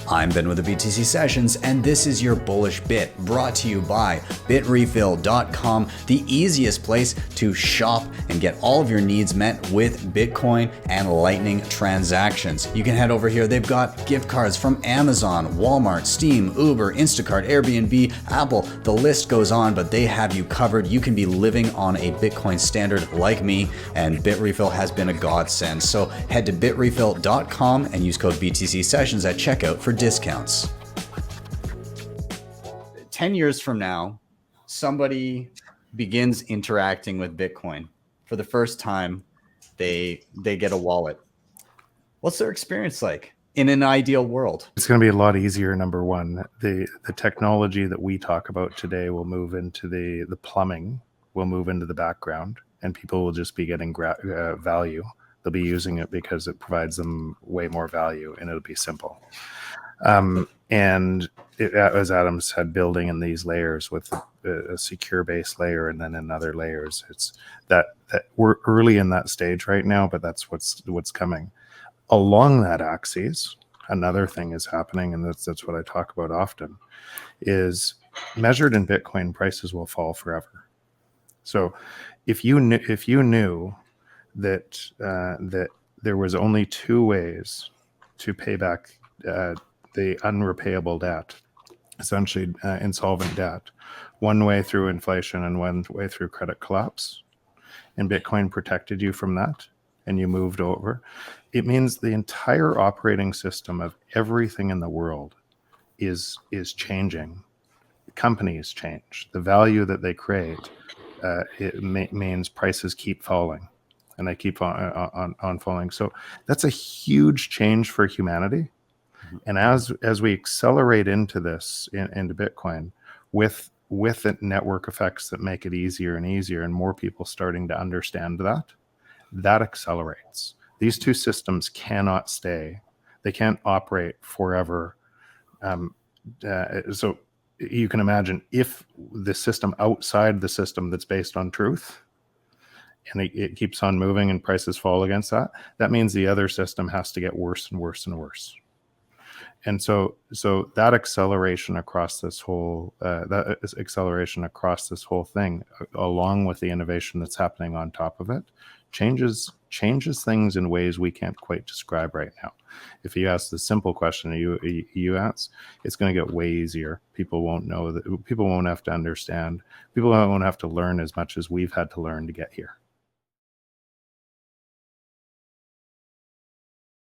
I'm Ben with the BTC Sessions, and this is your Bullish Bit, brought to you by bitrefill.com, the easiest place to shop and get all of your needs met with Bitcoin and Lightning transactions. You can head over here. They've got gift cards from Amazon, Walmart, Steam, Uber, Instacart, Airbnb, Apple. The list goes on, but they have you covered. You can be living on a Bitcoin standard like me, and BitRefill has been a godsend. So head to bitrefill.com and use code BTC Sessions at checkout for discounts. 10 years from now, somebody begins interacting with Bitcoin for the first time. They get a wallet. What's their experience like in an ideal world? It's going to be a lot easier. Number one, the technology that we talk about today will move into the plumbing will move into the background, and people will just be getting value. They'll be using it because it provides them way more value, and it'll be simple. And as Adam said, building in these layers with a secure base layer and then in other layers, it's that we're early in that stage right now, but that's what's coming. Along that axis, another thing is happening, and that's what I talk about often, is measured in Bitcoin, prices will fall forever. So if you knew that that there was only two ways to pay back the unrepayable debt, essentially insolvent debt, one way through inflation and one way through credit collapse, and Bitcoin protected you from that, and you moved over, it means the entire operating system of everything in the world is changing. Companies change. The value that they create means prices keep falling, and they keep on falling. So that's a huge change for humanity. And as we accelerate into this, into Bitcoin, with the network effects that make it easier and easier, and more people starting to understand that accelerates. These two systems cannot stay. They can't operate forever. So you can imagine if the system outside the system that's based on truth, and it keeps on moving and prices fall against that, that means the other system has to get worse and worse and worse. And so that acceleration across this whole thing, along with the innovation that's happening on top of it, changes things in ways we can't quite describe right now. If you ask the simple question you ask, it's going to get way easier. People won't know that. People won't have to understand. People won't have to learn as much as we've had to learn to get here.